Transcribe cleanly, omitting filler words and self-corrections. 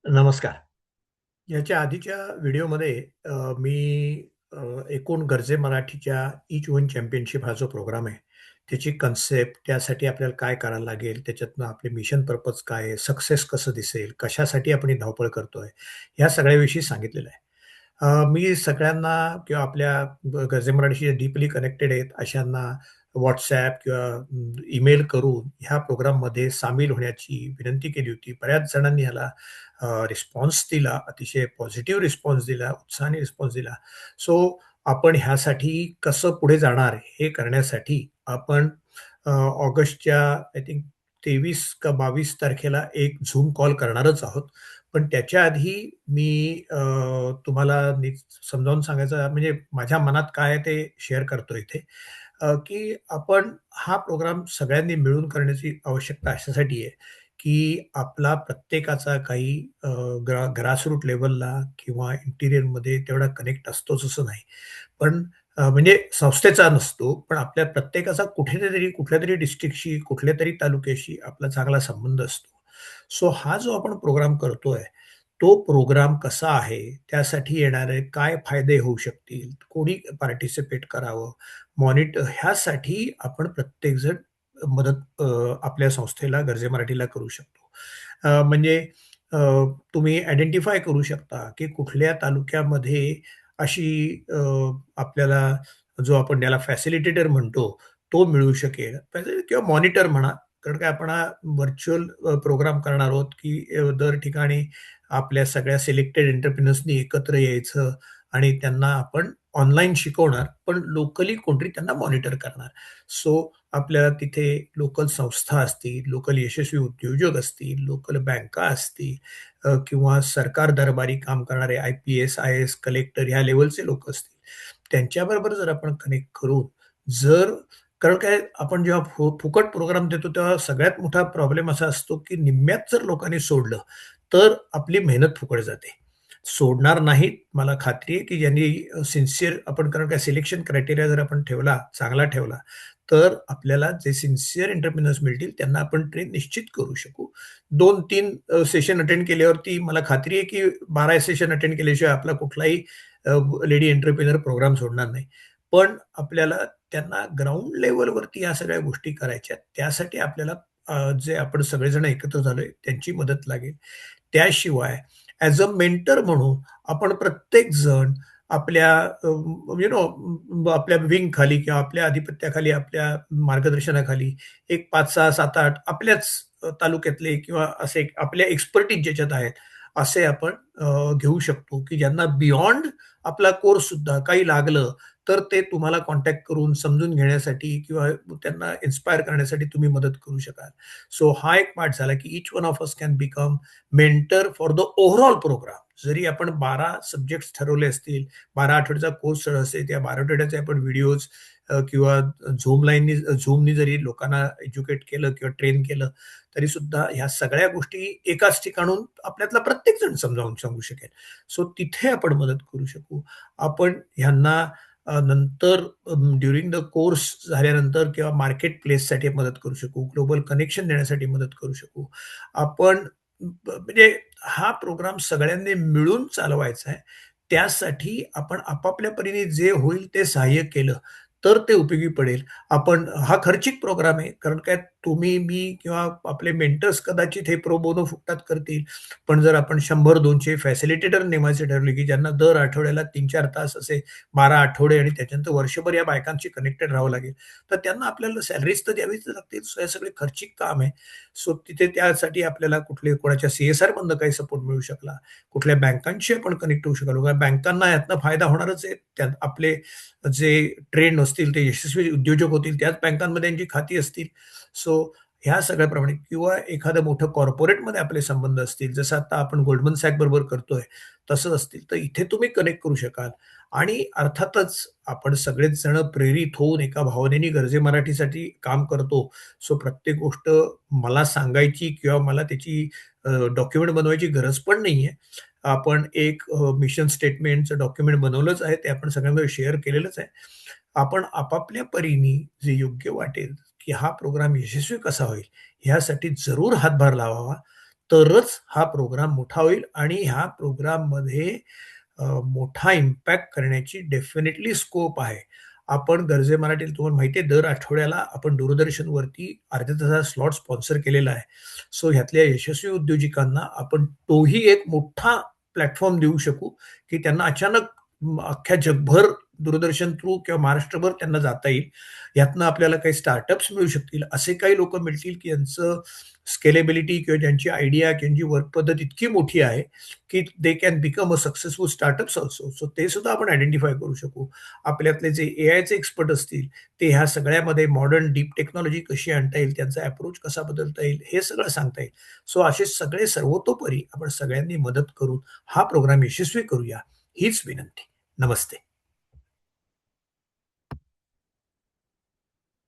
नमस्कार. याच्या आधीच्या व्हिडिओमध्ये मी एकूण गरजे मराठीच्या ईच वन चॅम्पियनशिप हा जो प्रोग्राम आहे, त्याची कन्सेप्ट, त्यासाठी आपल्याला काय करायला लागेल, त्याच्यातनं आपले मिशन पर्पज काय आहे, सक्सेस कसं दिसेल, कशासाठी आपण ही धावपळ करतोय, ह्या सगळ्याविषयी सांगितलेलं आहे. मी सगळ्यांना किंवा आपल्या गरजे मराठीशी डीपली कनेक्टेड आहेत अशांना WhatsApp किंवा ईमेल करून ह्या प्रोग्राममध्ये सामील होण्याची विनंती केली होती. बऱ्याच जणांनी ह्याला रिस्पॉन्स दिला, अतिशय पॉझिटिव्ह रिस्पॉन्स दिला, उत्साहाने रिस्पॉन्स दिला. सो आपण ह्यासाठी कसं पुढे जाणार हे करण्यासाठी आपण ऑगस्टच्या आय थिंक 23 का 22 तारखेला एक Zoom कॉल करणारच आहोत. पण त्याच्या आधी मी तुम्हाला नीट समजावून सांगायचं म्हणजे माझ्या मनात काय आहे ते शेअर करतो इथे. की आपण हा प्रोग्राम सगळ्यांनी मिळून करण्याची आवश्यकता अशासाठी आहे, की आपला प्रत्येकाचा काही ग्रासरूट लेव्हलला किंवा इंटिरियरमध्ये तेवढा कनेक्ट असतोच असं नाही. पण म्हणजे संस्थेचा नसतो, पण आपल्या प्रत्येकाचा कुठेतरी कुठल्यातरी डिस्ट्रिक्टशी, कुठल्यातरी तालुक्याशी आपला चांगला संबंध असतो. सो हा जो आपण प्रोग्राम करतोय, तो प्रोग्राम कसा आहे, त्यासाठी येणारे काय फायदे होऊ शकतील, कोणी पार्टिसिपेट करावं, ह्यासाठी आपण प्रत्येकजण मदत आपल्या संस्थेला गरजे मराठीला करू शकतो. म्हणजे अ, तुम्ही आयडेंटिफाय करू शकता, की कुठल्या तालुक्यामध्ये अशी आपल्याला जो आपण त्याला फॅसिलिटेटर म्हणतो, तो मिळू शकेल किंवा मॉनिटर म्हणा. कारण काय आपण हा व्हर्चुअल प्रोग्राम करणार आहोत, की दर ठिकाणी आपल्या सगळ्या सिलेक्टेड एंटरप्रेन्योर्सनी एकत्र यायचं आणि त्यांना आपण ऑनलाईन शिकवणार, पण लोकली कोणतरी त्यांना मॉनिटर करणार. सो आपल्याला तिथे लोकल संस्था असतील, लोकल यशस्वी उद्योजक असतील, लोकल बँका असतील किंवा सरकार दरबारी काम करणारे IPS, IAS, कलेक्टर ह्या लेव्हलचे लोक असतील. त्यांच्याबरोबर जर आपण कनेक्ट करून जर कारण काय आपण जेव्हा फुकट प्रोग्राम देतो तेव्हा सगळ्यात मोठा प्रॉब्लेम असा असतो, की निम्म्यात जर लोकांनी सोडलं, तर आपली मेहनत फुकट जाते. सोडणार नाहीत मला खात्री आहे, की ज्यांनी सिन्सिअर आपण कारण काय सिलेक्शन क्रायटेरिया जर आपण ठेवला, चांगला ठेवला, तर आपल्याला जे सिन्सिअर एंटरप्रेन्योर्स मिळतील त्यांना आपण ट्रेन निश्चित करू शकू. 2-3 सेशन अटेंड केल्यावरती मला खात्री आहे, की 12 सेशन अटेंड केल्याशिवाय आपला कुठलाही लेडी एंटरप्रेन्योर प्रोग्राम सोडणार नाही. पण आपल्याला त्यांना ग्राउंड लेव्हलवरती या सगळ्या गोष्टी करायच्या त्यासाठी आपल्याला जे आपण सगळेजण एकत्र झालोय त्यांची मदत लागेल. त्याशिवाय ॲज अ मेंटर म्हणून आपण प्रत्येक जण आपल्या आपल्या विंगखाली किंवा आपल्या अधिपत्याखाली, आपल्या मार्गदर्शनाखाली एक 5, 6, 7, 8 आपल्याच तालुक्यातले किंवा असे आपल्या एक्सपर्टीज ज्याच्यात आहेत, असे आपण घेऊ शकतो, की ज्यांना बियॉन्ड आपला कोर्स सुद्धा काही लागलं, तर ते तुम्हाला कॉन्टॅक्ट करून समजून घेण्यासाठी किंवा त्यांना इन्स्पायर करण्यासाठी तुम्ही मदत करू शकाल. सो हा एक पार्ट झाला, की each one of us can become mentor for the overall program. जरी आपण 12 सब्जेक्ट्स ठरवले असतील, 12 आठवड्याचा कोर्स असेल, त्या 12 आठवड्याचे आपण व्हिडिओज किंवा Zoomनी जरी लोकांना एज्युकेट केलं किंवा ट्रेन केलं, तरी सुद्धा ह्या सगळ्या गोष्टी एकाच ठिकाणाहून आपल्यातला प्रत्येक जण समजावून सांगू शकेल. सो तिथे आपण मदत करू शकू. आपण ह्यांना नंतर ड्युरिंग द कोर्स झाल्यानंतर किंवा मार्केट प्लेससाठी मदत करू शकू, ग्लोबल कनेक्शन देण्यासाठी मदत करू शकू. आपण म्हणजे हा प्रोग्राम सगळ्यांनी मिळून चालवायचा आहे. त्यासाठी आपण आपापल्या परीने जे होईल ते सहाय्य केलं, तर ते उपयोगी पडेल. आपण हा खर्चिक प्रोग्राम आहे. कारण काय तुम्ही, मी किंवा आपले मेंटर्स कदाचित हे प्रो बोनो फुकटात करतील. पण जर आपण 100-200 फॅसिलिटेटर नेमायचे ठरवले, की ज्यांना दर आठवड्याला 3-4 तास असे 12 आठवडे आणि त्याच्यानंतर वर्षभर या बायकांशी कनेक्टेड राहावं लागेल. तर त्यांना आपल्याला सॅलरीज तर द्यावीच लागतील. सो हे सगळे खर्चिक काम आहे. सो तिथे त्यासाठी आपल्याला कोणाच्या CSR मधनं काही सपोर्ट मिळू शकला. कुठल्या बँकांशी आपण कनेक्ट होऊ शकाल. कारण बँकांना यातनं फायदा होणारच आहे. त्यात आपले जे ट्रेंड असतील, ते यशस्वी उद्योजक होतील, त्याच बँकांमध्ये त्यांची खाती असतील. सो ह्या सगळ्याप्रमाणे किंवा एखादं मोठं कॉर्पोरेटमध्ये आपले संबंध असतील, जसं आता आपण गोल्डमन सॅक बरोबर करतोय, तसं असतील, तर इथे तुम्ही कनेक्ट करू शकाल. आणि अर्थातच आपण सगळेच जण प्रेरित होऊन एका भावनेने गरजे मराठीसाठी काम करतो. सो प्रत्येक गोष्ट मला सांगायची किंवा मला त्याची डॉक्युमेंट बनवायची गरज पण नाहीये. आपण एक मिशन स्टेटमेंटचं डॉक्युमेंट बनवलंच आहे. ते आपण सगळ्यांमध्ये शेअर केलेलंच आहे. आपण आपापल्या परीने जे योग्य वाटेल, की हा प्रोग्राम यशस्वी कसा होईल, ह्यासाठी जरूर हातभार लावावा. तरच हा प्रोग्राम मोठा होईल आणि ह्या प्रोग्राममध्ये मोठा इम्पॅक्ट करण्याची डेफिनेटली स्कोप आहे. आपण गरजे मराठीला तुम्हाला माहिती आहे दर आठवड्याला आपण दूरदर्शनवरती अर्ध्या तासाचा स्लॉट स्पॉन्सर केलेला आहे. सो ह्यातल्या यशस्वी उद्योजकांना आपण तोही एक मोठा प्लॅटफॉर्म देऊ शकू, की त्यांना अचानक अख्ख्या जगभर दूरदर्शन थ्रू किंवा महाराष्ट्रभर त्यांना जाता येईल. यातनं आपल्याला काही स्टार्टअप्स मिळू शकतील. असे काही लोकं मिळतील, की यांचं स्केलेबिलिटी किंवा ज्यांची आयडिया किंवा ज्यांची वर्क पद्धत इतकी मोठी आहे, की they can become a successful startups also. So ते सुद्धा आपण आयडेंटिफाय करू शकू. आपल्यातले जे एआयचे एक्सपर्ट असतील, ते ह्या सगळ्यामध्ये मॉडर्न डीप टेक्नॉलॉजी कशी आणता येईल, त्यांचा अप्रोच कसा बदलता येईल, हे सगळं सांगता येईल. सो असे सगळे सर्वतोपरी आपण सगळ्यांनी मदत करून हा प्रोग्राम यशस्वी करूया, हीच विनंती. नमस्ते.